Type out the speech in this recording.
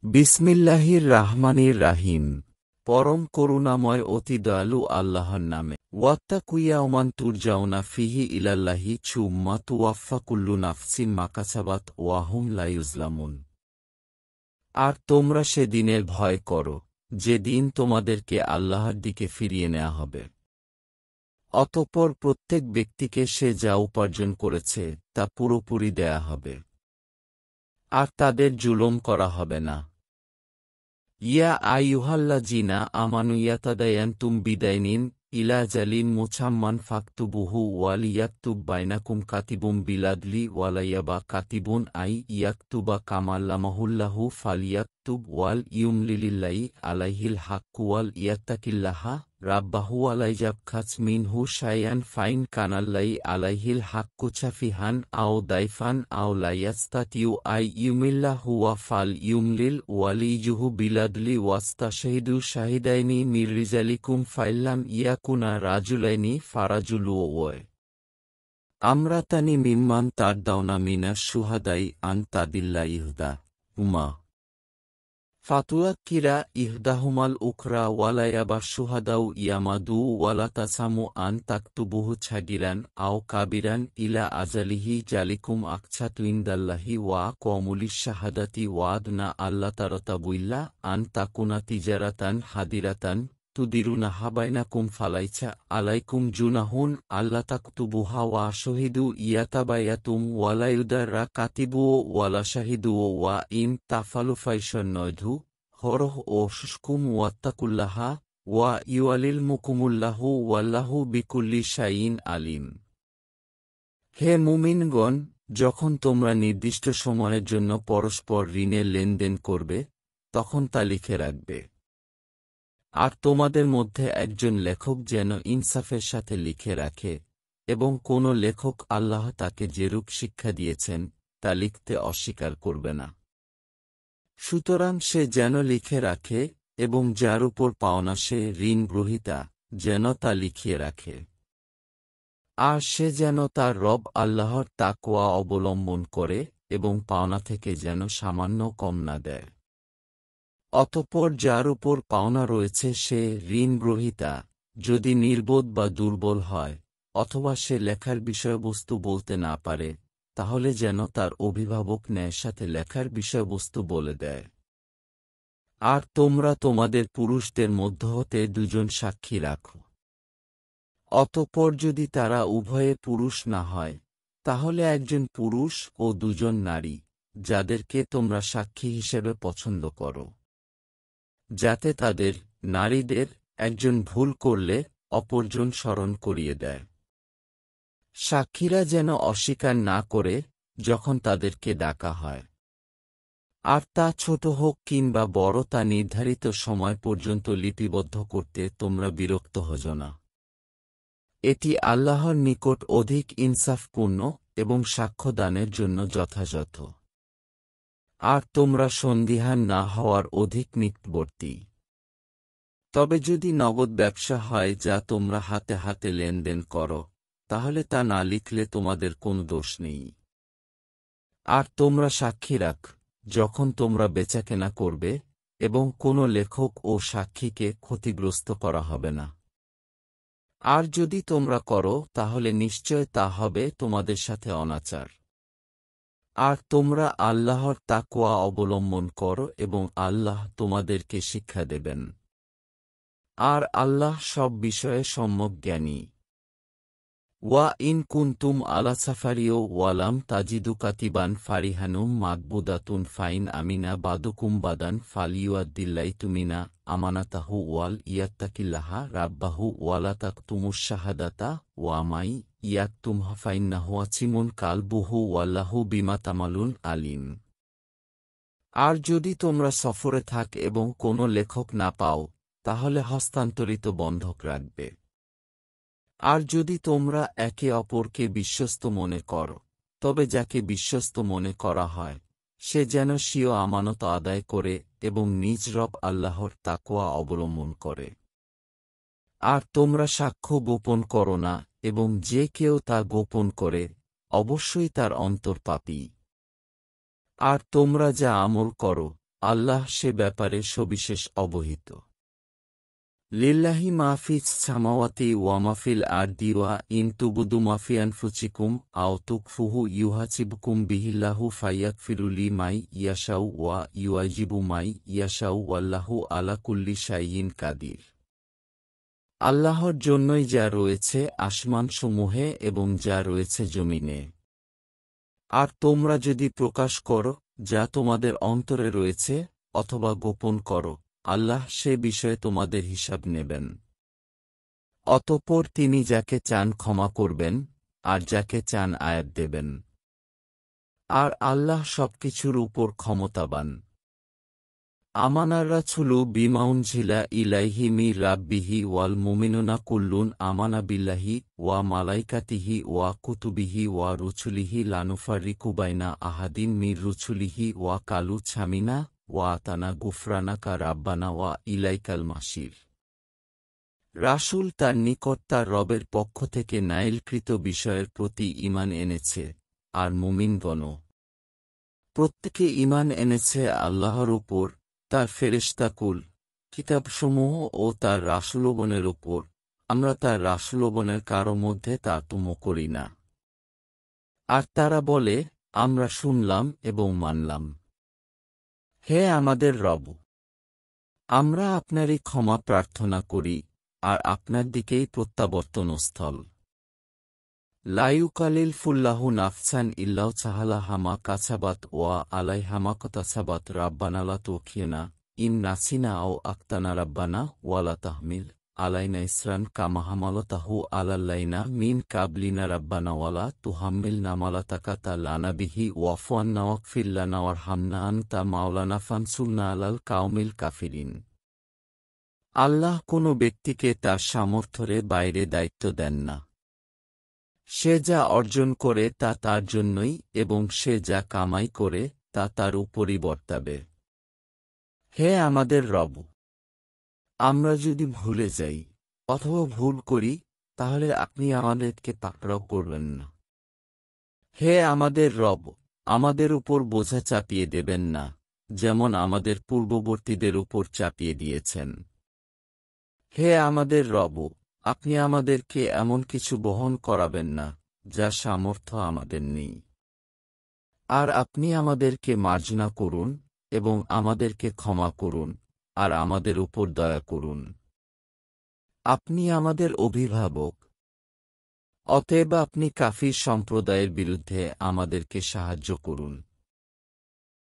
বিসমিল্লাহির রাহমানির রাহিম। পরম করুণাময় অতি দয়ালু আল্লাহর নামে। ওয়াত্তাকু ইয়াওমান তুরজাউনা ফিহি ইলাল্লাহি সুম্মা তুওয়াফফা কুল্লু নাফসিন মা কাসাবাত ওয়া হুম লা ইউজলামুন। আর তোমরা সে দিনের ভয় করো, যে দিন তোমাদেরকে আল্লাহর দিকে ফিরিয়ে নেওয়া হবে। অতঃপর প্রত্যেক ব্যক্তিকে সে যা উপার্জন করেছে তা পুরোপুরি দেয়া হবে, আর তাদের জুলুম করা হবে না। ইয়া আইয়ুহাল্লাযীনা আমানু ইয়াতাদায়ানতুম বিদাইনিন ইলা আজালিন মুসাম্মান ফাকতুবুহু ওয়াল ইয়াকতুব বাইনাকুম কাতিবুম বিলাদলি ওয়ালা ইয়াবা কাতিবুন আই ইয়াকতুবা কামা আল্লামাহুল্লাহু ফালইয়াকতুব ওয়াল ইউমলিলিল্লাহি আলাইহিল হাক্কু ওয়াল ইয়াত্তাকিল্লাহা রাব্বাহু ওয়ালা ইয়াবখাস মিনহু শাইআন ফাইন কানাল্লাহি আলাইহিল হাক্কু শাফিহান আও দাইফান আও লা ইয়াস্তাতিউ আই ইউমিল্লাহু ওয়া ফাল ইউমলিল ওয়ালিয়ুহু বিলাদলি ওয়াস্তাশহিদু শাহিদাইনি মির রিজালিকুম ফাইল্লাম ইয়াকুনা রাজুলাইনি ফারাজুলু ওয় আমরাতানি মিম্মান তারদাউনা মিনাশ শুহাদাই আন তাদিল্লা ইহদা হুমা ফাতুয়াক্কিরা ইহদাহুমাল উখরা ওয়ালা ইয়াবা শুহাদাউ ইয়ামাদু ওয়ালা তাসামু আন তাকতুবুহু ছাগিরান আও কাবিরান ইলা আজালিহি জালিকুম আকছাতু ইনদাল্লাহি ওয়া কওমুলিশ শাহাদাতি ওয়াদনা আল্লা তারাতাবুইল্লা আন তাকুনা তিজারাতান হাদিরাতান তুদিরুনাহা বাইনাকুম ফালাইছা আলাইকুম জুনাহুন আল্লা তাকতুবুহা ওয়া শহিদু ইয়াতাবায়াতুম ওয়ালা ইউদাররা কাতিবু ওয়ালা শাহিদু ওয়া ইন তাফালু ফাইশান্নয়ধু হরহ ও শুষ্কুম ওয়াত্তাকুল্লাহা ওয়া ইউআলিল মুকুমুল্লাহু ওয়াল্লাহু বিকুল্লি শাইইন আলিম। হে মুমিনগণ, যখন তোমরা নির্দিষ্ট সময়ের জন্য পরস্পর ঋণের লেনদেন করবে, তখন তা লিখে রাখবে। আর তোমাদের মধ্যে একজন লেখক যেন ইনসাফের সাথে লিখে রাখে, এবং কোন লেখক আল্লাহ তাকে যেরূপ শিক্ষা দিয়েছেন তা লিখতে অস্বীকার করবে না। সুতরাং সে যেন লিখে রাখে, এবং যার উপর পাওনা সে ঋণ গ্রহীতা যেন তা লিখিয়ে রাখে। আর সে যেন তার রব আল্লাহর তাকওয়া অবলম্বন করে এবং পাওনা থেকে যেন সামান্য কম না দেয়। অতঃপর যার উপর পাওনা রয়েছে সে ঋণগ্রহীতা যদি নির্বোধ বা দুর্বল হয়, অথবা সে লেখার বিষয়বস্তু বলতে না পারে, তাহলে যেন তার অভিভাবক ন্যায়ের সাথে লেখার বিষয়বস্তু বলে দেয়। আর তোমরা তোমাদের পুরুষদের মধ্য হতে দুজন সাক্ষী রাখো। অতঃপর যদি তারা উভয়ে পুরুষ না হয়, তাহলে একজন পুরুষ ও দুজন নারী, যাদেরকে তোমরা সাক্ষী হিসেবে পছন্দ করো, যাতে তাদের নারীদের একজন ভুল করলে অপরজন স্মরণ করিয়ে দেয়। সাক্ষীরা যেন অস্বীকার না করে যখন তাদেরকে ডাকা হয়। আর তা ছোট হোক কিংবা বড়, তা নির্ধারিত সময় পর্যন্ত লিপিবদ্ধ করতে তোমরা বিরক্ত হজ না। এটি আল্লাহর নিকট অধিক ইনসাফপূর্ণ এবং সাক্ষ্যদানের জন্য যথাযথ। আর তোমরা সন্দিহান না হওয়ার অধিক নিকটবর্তী। তবে যদি নগদ ব্যবসা হয় যা তোমরা হাতে হাতে লেনদেন করো, তাহলে তা না লিখলে তোমাদের কোনো দোষ নেই। আর তোমরা সাক্ষী রাখ যখন তোমরা বেচাকেনা করবে, এবং কোনো লেখক ও সাক্ষীকে ক্ষতিগ্রস্ত করা হবে না। আর যদি তোমরা করো, তাহলে নিশ্চয় তা হবে তোমাদের সাথে অনাচার। আর তোমরা আল্লাহর তাকওয়া অবলম্বন করো এবং আল্লাহ তোমাদেরকে শিক্ষা দেবেন। আর আল্লাহ সব বিষয়ে সম্যক জ্ঞানী। ওয়া ইন কুনতুম আলা সাফারিও ওয়ালাম তাজিদু কাতিবান ফারিহানুম মাকবুদাতুন ফাইন আমিনা বাদুকুম বাদান ফালিউদ্দিল্লাইতুমিনা আমানাতাহু ওয়াল ইয়াত্তাকিল্লাহা রাব্বাহু ওয়ালা তাকতুমুশ শাহাদাতা ওয়ামাই ইয়াকতুমহা ফাইন্নাহু আছিমুন কালবুহু ওয়াল্লাহু বিমা তামালুন আলিম। আর যদি তোমরা সফরে থাক এবং কোনো লেখক না পাও, তাহলে হস্তান্তরিত বন্ধক রাখবে। আর যদি তোমরা একে অপরকে বিশ্বস্ত মনে করো, তবে যাকে বিশ্বস্ত মনে করা হয় সে যেন স্বীয় আমানত আদায় করে এবং নিজ রব আল্লাহর তাকওয়া অবলম্বন করে। আর তোমরা সাক্ষ্য গোপন করো না, এবং যে কেউ তা গোপন করে অবশ্যই তার অন্তর পাপী। আর তোমরা যা আমল করো আল্লাহ সে ব্যাপারে সবিশেষ অবহিত। লিল্লাহি মা ফিস সামাওয়াতি ওয়া মা ফিল আরদি ওয়া ইন তুবদু মা ফি আনফুসিকুম আও তুখফুহু ইউহাসিবকুম বিহিল্লাহু ফায়াগফিরু লিমাই ইয়াশাউ ওয়া ইউআজিবু মাই ইয়াশাউ ওয়াল্লাহু আলা কুল্লি শাইইন কাদির। আল্লাহর জন্যই যা রয়েছে আসমানসমূহে এবং যা রয়েছে জমিনে। আর তোমরা যদি প্রকাশ করো যা তোমাদের অন্তরে রয়েছে অথবা গোপন করো, আল্লাহ সে বিষয়ে তোমাদের হিসাব নেবেন। অতঃপর তিনি যাকে চান ক্ষমা করবেন আর যাকে চান আয়াত দেবেন। আর আল্লাহ সবকিছুর উপর ক্ষমতাবান। আমানার রাসূলু বিমা উনজিলা ইলাইহি মির রাব্বিহি ওয়াল মুমিনুনা কুল্লুন আমানা বিল্লাহি ওয়া মালাইকাতিহি ওয়া কুতুবিহি ওয়া রুসুলিহি লা নুফাররিকু বাইনা আহাদিন মির রুসুলিহি ওয়া কালু সামিনা ওয়া আতানা গুফরানাকা রাব্বানা ওয়া ইলাইকাল মাসির। রাসূল তার নিকট তার রবের পক্ষ থেকে নাইলকৃত বিষয়ের প্রতি ঈমান এনেছে, আর মুমিনগণও প্রত্যেকে ঈমান এনেছে আল্লাহর উপর, তার ফেরেশতাকুল, কিতাবসমূহ ও তার রাসূলগণের উপর। আমরা তার রাসূলগণের কারো মধ্যে তারতম্য করি না। আর তারা বলে, আমরা শুনলাম এবং মানলাম। হে আমাদের রব, আমরা আপনারই ক্ষমা প্রার্থনা করি, আর আপনার দিকেই প্রত্যাবর্তনস্থল। লা ইউকাল্লিফুল্লাহু নাফসান ইল্লা উসআহা মা কাসাবাত ওয়া আলাইহা মা কাতাসাবাত রাব্বানা লা তুখিনা ইন নাসিনা আও আখতানা রাব্বানা ওয়া লা তাহমিল আলাইনা ইসরান কামা হামালাতাহু আলাল্লাযিনা মিন কাবলিনা রাব্বানা ওয়া লা তুহাম্মিলনা মা লা তাকাতা লানা বিহি ওয়াফু আন্না ওয়াগফির লানা ওয়ারহামনা আনতা মাওলানা ফানসুরনা আলাল কাওমিল কাফিরিন। আল্লাহ কোনো ব্যক্তিকে তার সামর্থ্যের বাইরে দায়িত্ব দেন না। সে যা অর্জন করে তা তার জন্যই এবং সে যা কামাই করে তা তার উপরই বর্তাবে। হে আমাদের রব, আমরা যদি ভুলে যাই অথবা ভুল করি তাহলে আপনি আমাদেরকে পাকড়াও করবেন না। হে আমাদের রব, আমাদের উপর বোঝা চাপিয়ে দেবেন না, যেমন আমাদের পূর্ববর্তীদের উপর চাপিয়ে দিয়েছেন। হে আমাদের রব, আপনি আমাদেরকে এমন কিছু বহন করাবেন না যা সামর্থ্য আমাদের নেই। আর আপনি আমাদেরকে মার্জনা করুন এবং আমাদেরকে ক্ষমা করুন, আর আমাদের উপর দয়া করুন। আপনি আমাদের অভিভাবক। অতএব আপনি কাফির সম্প্রদায়ের বিরুদ্ধে আমাদেরকে সাহায্য করুন।